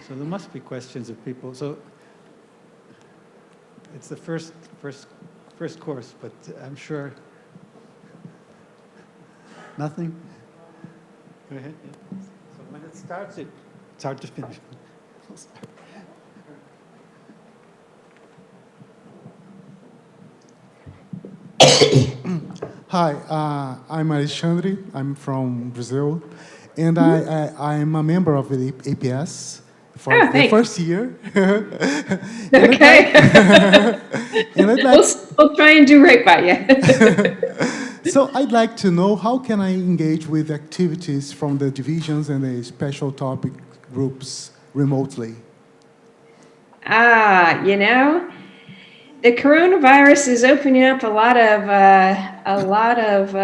So there must be questions of people. So it's the first course, but I'm sure. Nothing? Go ahead. Yeah. So when it starts, it's hard to finish. We'll start. Hi, I'm Alexandre. I'm from Brazil, and I'm a member of the APS for the thanks. first year. Okay. And I'd like, we'll try and do right by you. so I'd like to know how can I engage with activities from the divisions and the special topic groups remotely? You know, the coronavirus is opening up a lot of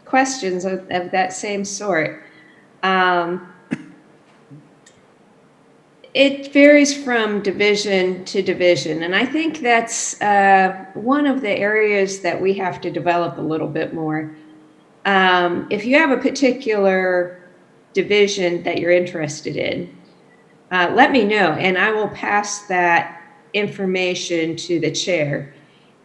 questions of that same sort. It varies from division to division, and I think that's one of the areas that we have to develop a little bit more. If you have a particular division that you're interested in, let me know, and I will pass that information to the chair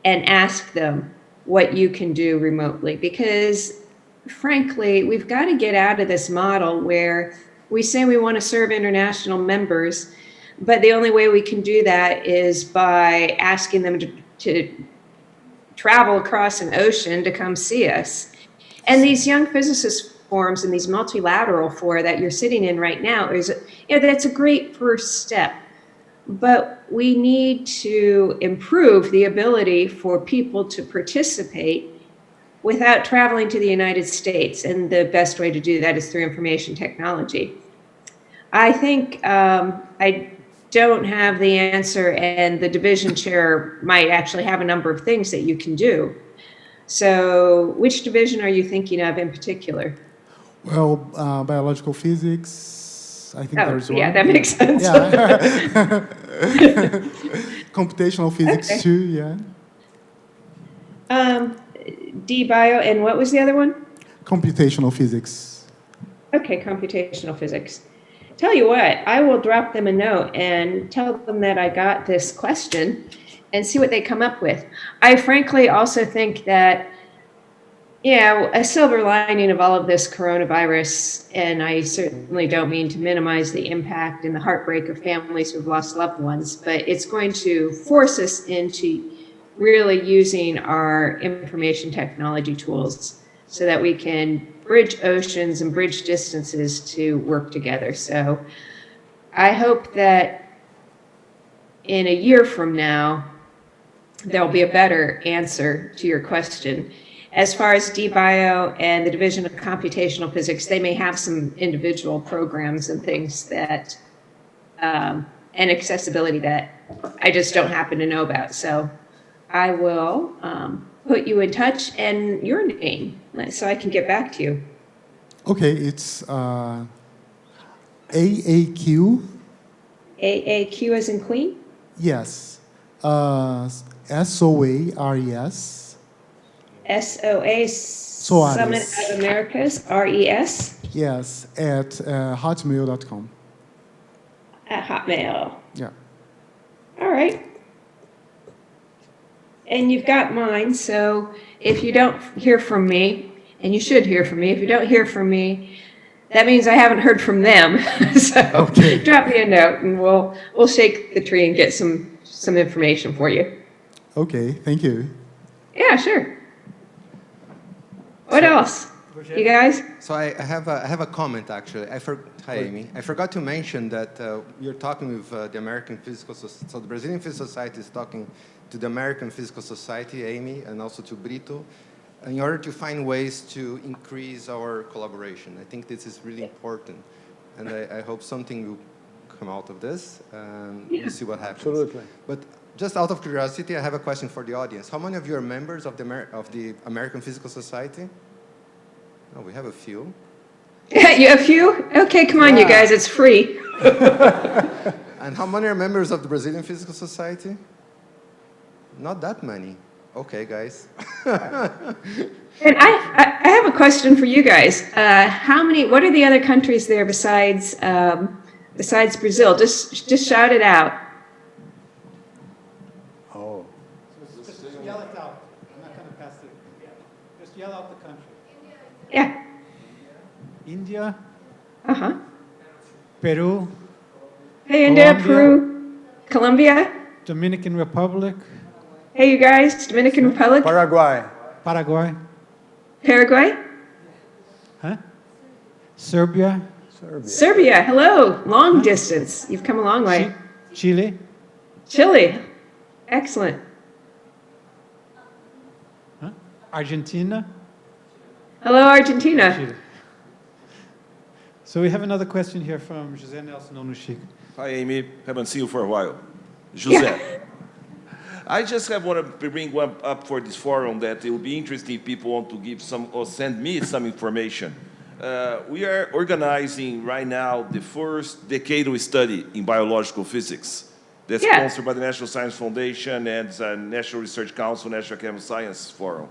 and ask them what you can do remotely. Because frankly, we've got to get out of this model where we say we want to serve international members, but the only way we can do that is by asking them to travel across an ocean to come see us. And these young physicist forums and these multilateral fora that you're sitting in right now that's a great first step. But we need to improve the ability for people to participate without traveling to the United States. And the best way to do that is through information technology. I think I don't have the answer, and the division chair might actually have a number of things that you can do. So which division are you thinking of in particular? Well, biological physics, I think there's one. Yeah, that makes sense. Yeah. Computational physics Okay. too, yeah. D-Bio, and what was the other one? Computational physics. Okay, computational physics. Tell you what, I will drop them a note and tell them that I got this question and see what they come up with. I frankly also think that, a silver lining of all of this coronavirus, and I certainly don't mean to minimize the impact and the heartbreak of families who've lost loved ones, but it's going to force us into really using our information technology tools so that we can bridge oceans and bridge distances to work together. So I hope that in a year from now, there'll be a better answer to your question. As far as D-Bio and the Division of Computational Physics, they may have some individual programs and things that, and accessibility that I just don't happen to know about. So I will put you in touch and your name so I can get back to you. Okay, it's AAQ. AAQ as in Queen? Yes. SOARES. SOA, Summit of Americas, RES, Yes, at hotmail.com. at Hotmail. Yeah. All right. And you've got mine, so if you don't hear from me, and you should hear from me, if you don't hear from me, that means I haven't heard from them. So drop me a note and we'll shake the tree and get some information for you. Okay, thank you. Yeah, sure. What else? You guys? So I have a comment, actually. Hi, Amy. I forgot to mention that you're talking with the American Physical Society. So the Brazilian Physical Society is talking to the American Physical Society, Amy, and also to Brito, in order to find ways to increase our collaboration. I think this is really important. And I hope something will come out of this, and we'll see what happens. Absolutely. But just out of curiosity, I have a question for the audience. How many of you are members of the American Physical Society? Oh, we have a few. You have a few? Okay, come on, you guys, it's free. And how many are members of the Brazilian Physical Society? Not that many. Okay, guys. And I have a question for you guys. What are the other countries there besides Brazil? Just shout it out. Oh. Just yell it out. I'm not going to pass it. Just yell out the country. Yeah. India, Uh-huh. Peru, Hey, India, Colombia. Peru, Colombia. Dominican Republic, Hey, you guys, Dominican Republic, Paraguay. Paraguay, Paraguay, huh? Serbia, Serbia. Hello, long distance. You've come a long way. Chile, Chile. Excellent. huh? Argentina. Hello, Argentina. Chile. So we have another question here from José Nelson Onushik. Hi, Amy. Haven't seen you for a while. Jose. Yeah. I just want to bring one up for this forum that it will be interesting if people want to give some or send me some information. We are organizing right now the first decadal study in biological physics that's sponsored by the National Science Foundation and the National Research Council, National Academic Science Forum.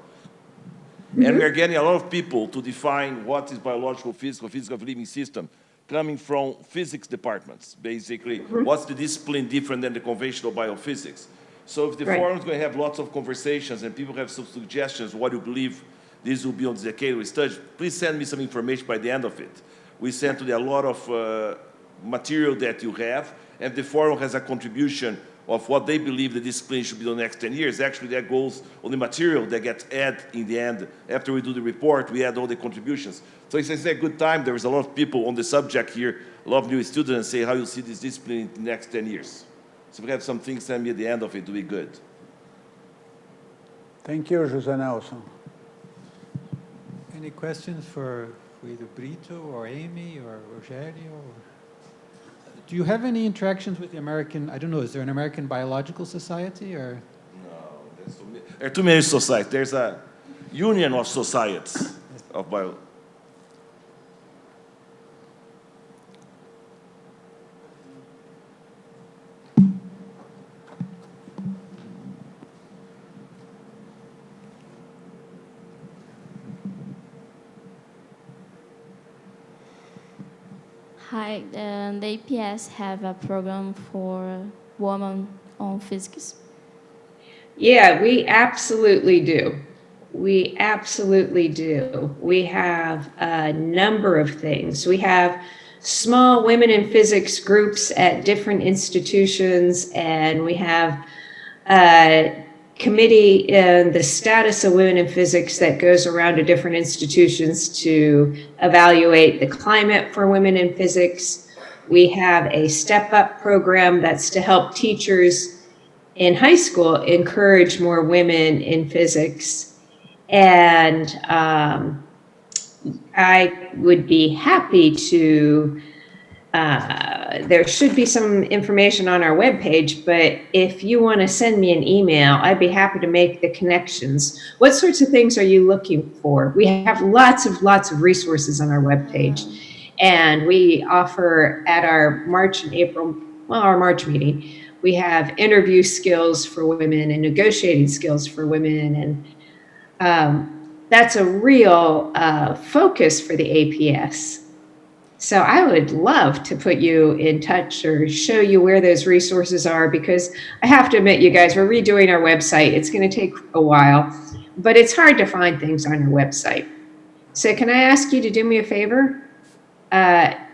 And we are getting a lot of people to define what is biological physics or physics of living system coming from physics departments, basically. What's the discipline different than the conventional biophysics? So if the forum is going to have lots of conversations and people have some suggestions, what you believe this will be on the decadal study, please send me some information by the end of it. We sent to a lot of material that you have, and the forum has a contribution of what they believe the discipline should be the next 10 years. Actually, that goes on the material that gets added in the end. After we do the report, we add all the contributions. So it's a good time. There's a lot of people on the subject here, a lot of new students say how you see this discipline in the next 10 years. So if we have some things, send me at the end of it, it'll be good. Thank you, José Nelson. Any questions for either Brito or Amy or Rogério? Do you have any interactions with the American, I don't know, is there an American Biological Society or? No, there are too many societies. There's a union of societies of bio. Hi, the APS have a program for women on physics. Yeah, we absolutely do. We absolutely do. We have a number of things. We have small women in physics groups at different institutions, and we have a committee in the status of women in physics that goes around to different institutions to evaluate the climate for women in physics. We have a step-up program that's to help teachers in high school encourage more women in physics. And I would be happy to, there should be some information on our webpage, but if you want to send me an email, I'd be happy to make the connections. What sorts of things are you looking for? We have lots of resources on our webpage, and we offer at our March and April, well, our March meeting, we have interview skills for women and negotiating skills for women. And that's a real focus for the APS. So I would love to put you in touch or show you where those resources are, because I have to admit, you guys, we're redoing our website. It's going to take a while, but it's hard to find things on our website. So can I ask you to do me a favor?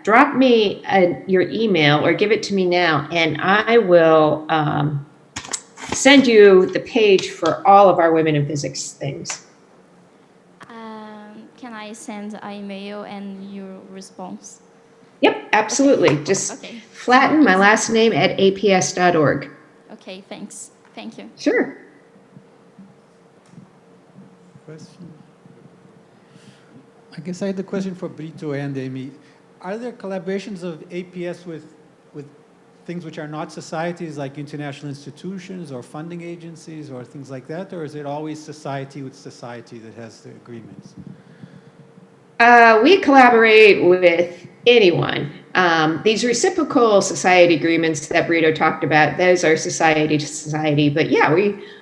Drop me your email or give it to me now, and I will send you the page for all of our Women in Physics things. Can I send an email and your response? Yep, absolutely. Just Okay. flatten my last name at aps.org. Okay, thanks. Thank you. Sure. Question? I guess I had the question for Brito and Amy. Are there collaborations of APS with things which are not societies, like international institutions or funding agencies or things like that? Or is it always society with society that has the agreements? We collaborate with anyone. These reciprocal society agreements that Brito talked about, those are society to society. But yeah,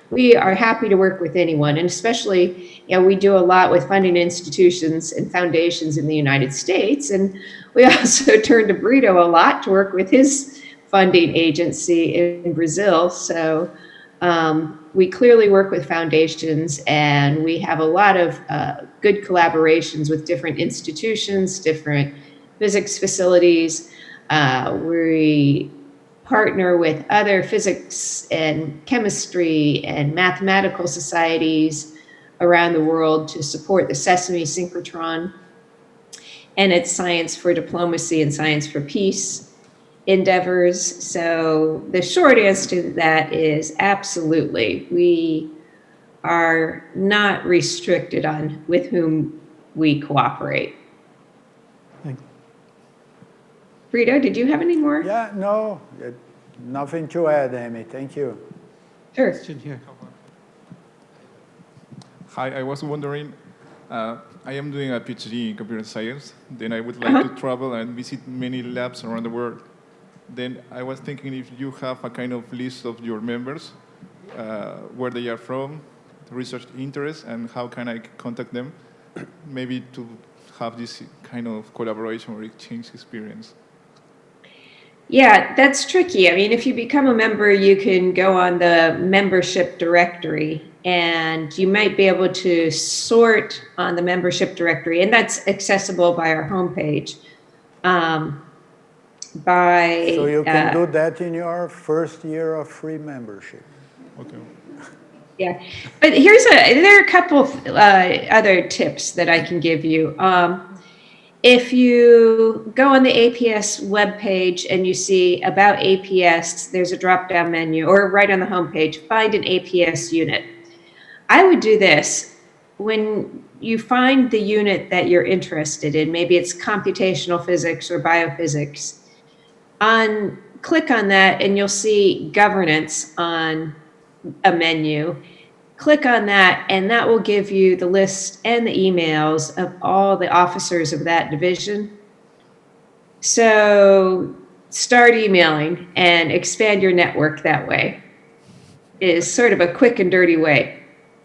we are happy to work with anyone. And especially, we do a lot with funding institutions and foundations in the United States. And we also turn to Brito a lot to work with his funding agency in Brazil. So we clearly work with foundations, and we have a lot of good collaborations with different institutions, different physics facilities. We partner with other physics and chemistry and mathematical societies around the world to support the Sesame Synchrotron and its Science for Diplomacy and Science for Peace endeavors. So the short answer to that is absolutely. We are not restricted on with whom we cooperate. Thanks. Brito, did you have any more? Yeah, no, nothing to add, Amy. Thank you. Sure. Question here. Hi, I was wondering, I am doing a PhD in computer science. Then I would like to travel and visit many labs around the world. Then I was thinking if you have a kind of list of your members, where they are from, research interests, and how can I contact them, maybe to have this kind of collaboration or exchange experience. Yeah, that's tricky. I mean, if you become a member, you can go on the membership directory, and you might be able to sort on the membership directory, and that's accessible by our homepage. So you can do that in your first year of free membership. Okay. Yeah, but there are a couple of other tips that I can give you. If you go on the APS webpage and you see about APS, there's a drop-down menu, or right on the homepage, find an APS unit. I would do this. When you find the unit that you're interested in, maybe it's computational physics or biophysics, click on that and you'll see governance on a menu. Click on that, and that will give you the list and the emails of all the officers of that division. So start emailing and expand your network that way. It is sort of a quick and dirty way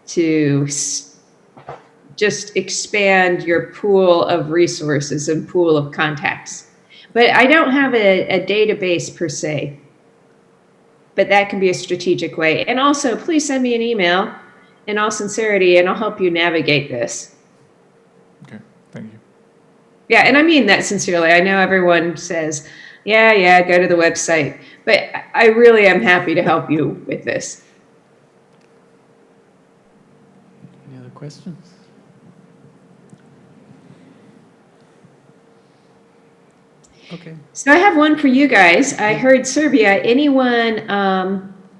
to just expand your pool of resources and pool of contacts. But I don't have a database per se, but that can be a strategic way. And also, please send me an email in all sincerity, and I'll help you navigate this. Okay, thank you. Yeah, and I mean that sincerely. I know everyone says, yeah, go to the website, but I really am happy to help you with this. Any other questions? Okay. So I have one for you guys. I heard Serbia. Anyone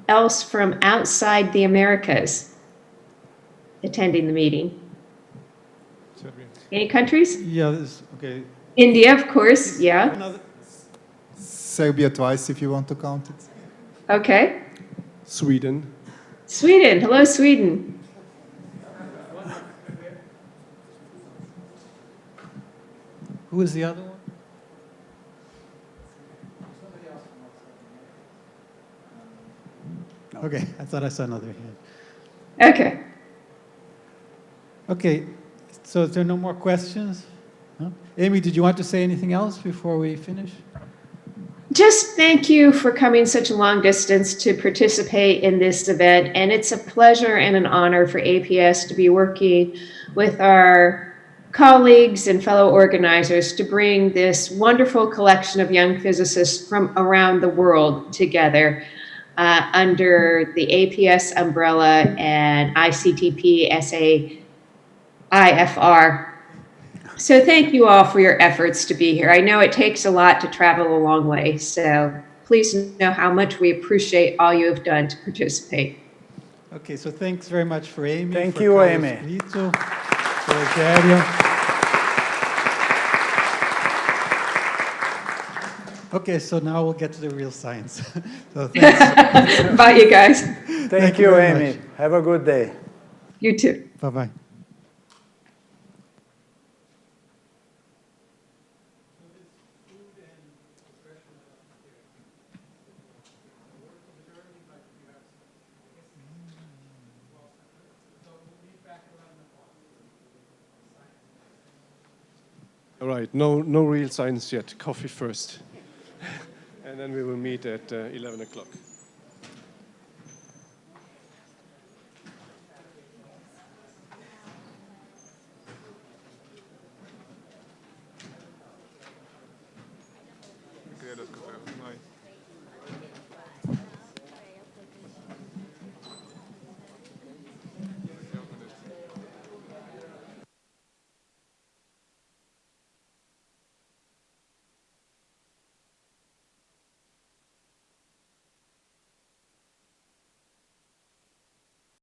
else from outside the Americas attending the meeting? Serbia. Any countries? Yeah, okay. India, of course, yeah. Serbia twice if you want to count it. Okay. Sweden. Sweden, hello Sweden. Who is the other one? Okay, I thought I saw another hand. Okay. Okay, so if there are no more questions? No? Amy, did you want to say anything else before we finish? Just thank you for coming such a long distance to participate in this event. And it's a pleasure and an honor for APS to be working with our colleagues and fellow organizers to bring this wonderful collection of young physicists from around the world together under the APS umbrella and ICTP-SAIFR. So thank you all for your efforts to be here. I know it takes a lot to travel a long way, so please know how much we appreciate all you have done to participate. Okay, so thanks very much for Amy. Thank for you, Carlos Amy. Brito, for Rogério. Okay, so now we'll get to the real science. So thanks. Bye, you guys. Thank you, very Amy. much. Have a good day. You too. Bye-bye. All right, no real science yet. Coffee first. And then we will meet at 11 o'clock. Queria escutar mais.